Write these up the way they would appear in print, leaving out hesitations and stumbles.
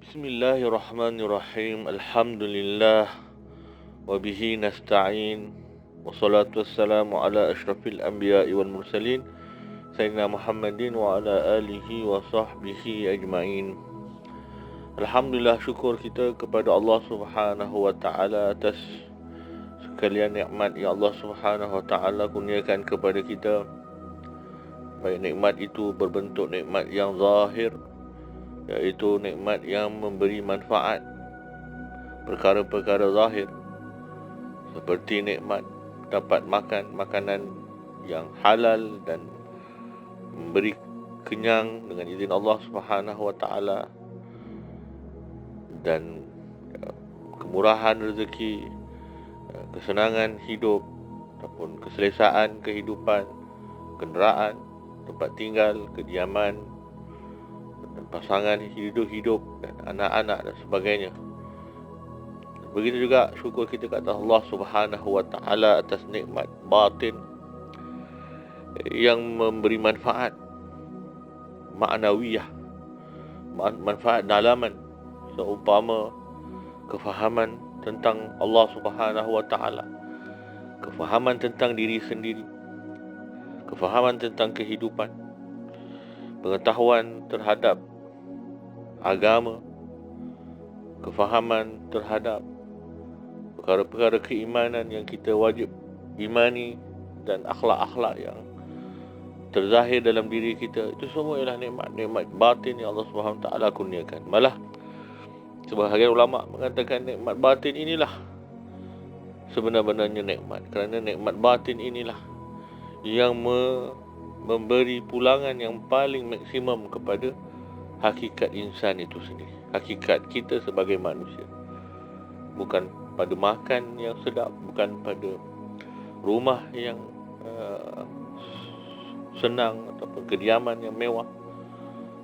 Bismillahirrahmanirrahim. Alhamdulillah wa bihi nasta'in. Wassalatu wassalamu ala asyrafil anbiya'i wal mursalin Sayyidina Muhammadin wa ala alihi wa sahbihi ajma'in. Alhamdulillah, syukur kita kepada Allah Subhanahu wa ta'ala atas sekalian nikmat yang Allah Subhanahu wa ta'ala kurniakan kepada kita. Baik nikmat itu berbentuk nikmat yang zahir, iaitu nikmat yang memberi manfaat, perkara-perkara zahir, seperti nikmat dapat makan makanan yang halal dan memberi kenyang dengan izin Allah Subhanahu wa ta'ala, dan kemurahan rezeki, kesenangan hidup ataupun keselesaan kehidupan, kenderaan, tempat tinggal, kediaman, pasangan hidup dan anak-anak dan sebagainya. Begitu juga syukur kita kepada Allah Subhanahu wa ta'ala atas nikmat batin yang memberi manfaat ma'nawiyah, manfaat dalaman, seumpama kefahaman tentang Allah Subhanahu wa ta'ala, kefahaman tentang diri sendiri, kefahaman tentang kehidupan, pengetahuan terhadap agama, kefahaman terhadap perkara-perkara keimanan yang kita wajib imani, dan akhlak-akhlak yang terzahir dalam diri kita. Itu semua ialah nikmat-nikmat batin yang Allah Subhanahu Wa Taala kurniakan. Malah sebahagian ulama mengatakan nikmat batin inilah sebenar-benarnya nikmat, kerana nikmat batin inilah yang memberi pulangan yang paling maksimum kepada hakikat insan itu sendiri, hakikat kita sebagai manusia. Bukan pada makan yang sedap, bukan pada rumah yang senang ataupun kediaman yang mewah,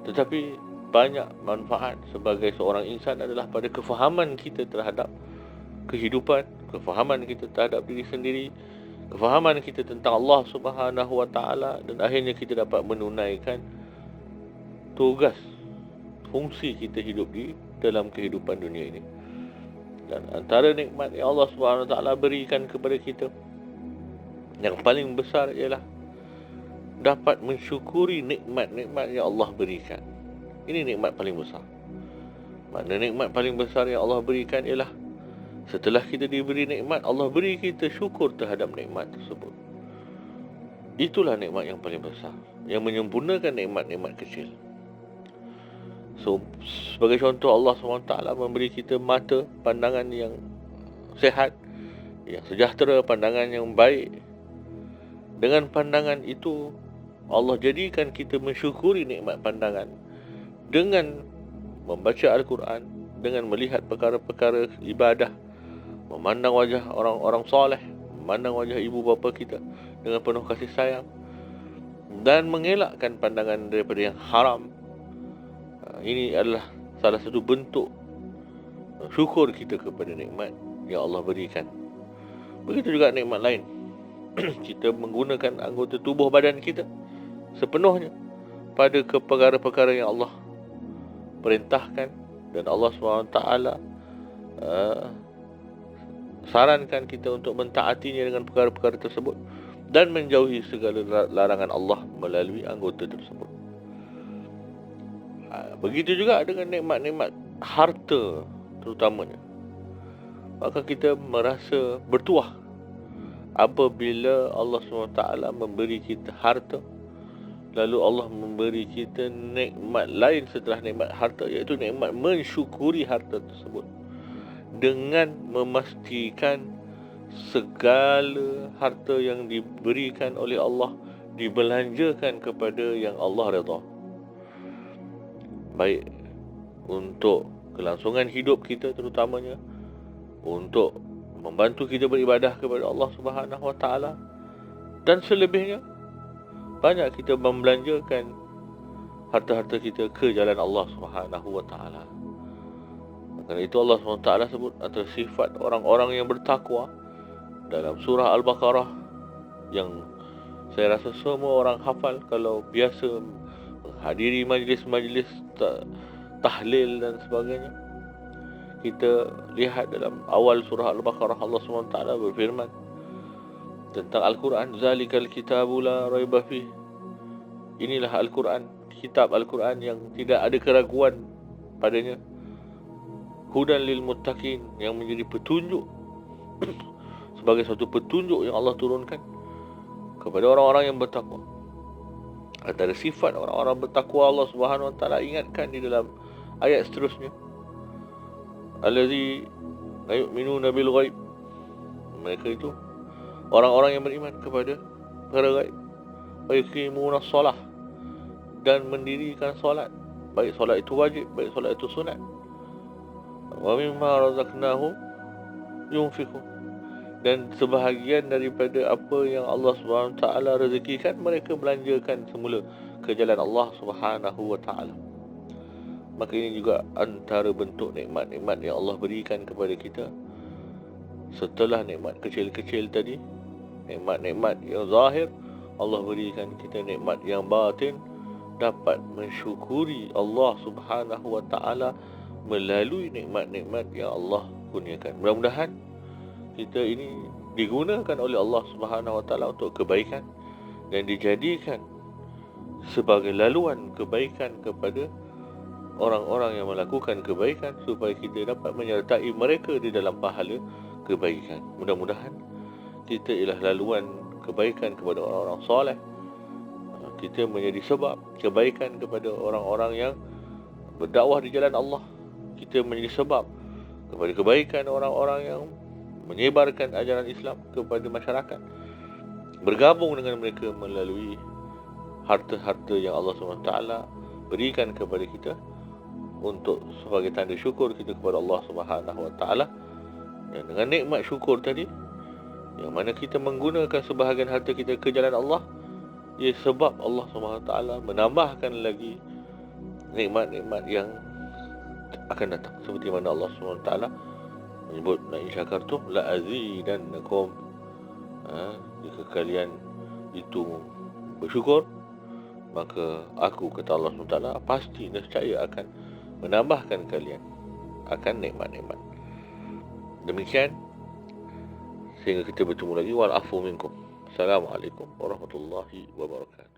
tetapi banyak manfaat sebagai seorang insan adalah pada kefahaman kita terhadap kehidupan, kefahaman kita terhadap diri sendiri, kefahaman kita tentang Allah Subhanahu wa ta'ala, dan akhirnya kita dapat menunaikan tugas, fungsi kita hidup di dalam kehidupan dunia ini. Dan antara nikmat yang Allah Subhanahu wa ta'ala berikan kepada kita yang paling besar ialah dapat mensyukuri nikmat-nikmat yang Allah berikan. Ini nikmat paling besar. Makna nikmat paling besar yang Allah berikan ialah setelah kita diberi nikmat, Allah beri kita syukur terhadap nikmat tersebut. Itulah nikmat yang paling besar, yang menyempurnakan nikmat-nikmat kecil. So, sebagai contoh, Allah SWT memberi kita mata pandangan yang sehat, yang sejahtera, pandangan yang baik. Dengan pandangan itu, Allah jadikan kita mensyukuri nikmat pandangan dengan membaca Al-Quran, dengan melihat perkara-perkara ibadah, memandang wajah orang-orang soleh, memandang wajah ibu bapa kita dengan penuh kasih sayang, dan mengelakkan pandangan daripada yang haram. Ini adalah salah satu bentuk syukur kita kepada nikmat yang Allah berikan. Begitu juga nikmat lain. Kita menggunakan anggota tubuh badan kita sepenuhnya pada perkara-perkara yang Allah perintahkan, dan Allah SWT sarankan kita untuk mentaatinya dengan perkara-perkara tersebut dan menjauhi segala larangan Allah melalui anggota tersebut. Begitu juga dengan nikmat-nikmat harta terutamanya. Maka kita merasa bertuah apabila Allah SWT memberi kita harta, lalu Allah memberi kita nikmat lain setelah nikmat harta, iaitu nikmat mensyukuri harta tersebut, dengan memastikan segala harta yang diberikan oleh Allah dibelanjakan kepada yang Allah redha, baik untuk kelangsungan hidup kita terutamanya, untuk membantu kita beribadah kepada Allah Subhanahu wa ta'ala, dan selebihnya banyak kita membelanjakan harta-harta kita ke jalan Allah Subhanahu wa ta'ala. Kerana itu Allah Subhanahu wa ta'ala sebut antara sifat orang-orang yang bertakwa dalam surah Al-Baqarah, yang saya rasa semua orang hafal kalau biasa menghadiri majlis-majlis tahlil dan sebagainya. Kita lihat dalam awal surah Al-Baqarah, Allah SWT berfirman tentang Al-Quran, zalikal kitabu la raiba fih. Inilah Al-Quran, kitab Al-Quran yang tidak ada keraguan padanya. Hudan lil muttaqin, yang menjadi petunjuk sebagai satu petunjuk yang Allah turunkan kepada orang-orang yang bertakwa. Antara sifat orang-orang bertakwa Allah Subhanahu Wa Taala ingatkan di dalam ayat seterusnya, allazi la yu'minuna bil ghaib. Mereka itu orang-orang yang beriman kepada perkara gaib. Wa yuqimuna shalah, dan mendirikan solat, baik solat itu wajib, baik solat itu sunat. Wa mimma razaqnahum yunfiqun, dan sebahagian daripada apa yang Allah Subhanahu Wa Taala rezekikan mereka belanjakan semula ke jalan Allah Subhanahu Wa Taala. Maka ini juga antara bentuk nikmat-nikmat yang Allah berikan kepada kita. Setelah nikmat kecil-kecil tadi, nikmat-nikmat yang zahir, Allah berikan kita nikmat yang batin, dapat mensyukuri Allah Subhanahu Wa Taala melalui nikmat-nikmat yang Allah kurniakan. Mudah-mudahan kita ini digunakan oleh Allah Subhanahu Wa Taala untuk kebaikan dan dijadikan sebagai laluan kebaikan kepada orang-orang yang melakukan kebaikan, supaya kita dapat menyertai mereka di dalam pahala kebaikan. Mudah-mudahan kita ialah laluan kebaikan kepada orang-orang soleh. Kita menjadi sebab kebaikan kepada orang-orang yang berdakwah di jalan Allah. Kita menjadi sebab kepada kebaikan orang-orang yang menyebarkan ajaran Islam kepada masyarakat. Bergabung dengan mereka melalui harta-harta yang Allah SWT berikan kepada kita untuk sebagai tanda syukur kita kepada Allah Subhanahu Wa Taala. Dan dengan nikmat syukur tadi, yang mana kita menggunakan sebahagian harta kita ke jalan Allah, ia sebab Allah Subhanahu Wa Taala menambahkan lagi nikmat-nikmat yang akan datang, seperti mana Allah Subhanahu Wa Taala menyebut, la in syakartum la azidannakum. Jika kalian itu bersyukur, maka aku, kata Allah SWT, pasti nescaya akan menambahkan kalian akan nikmat-nikmat. Demikian, sehingga kita bertemu lagi. Wal afu minkum. Assalamualaikum warahmatullahi wabarakatuh.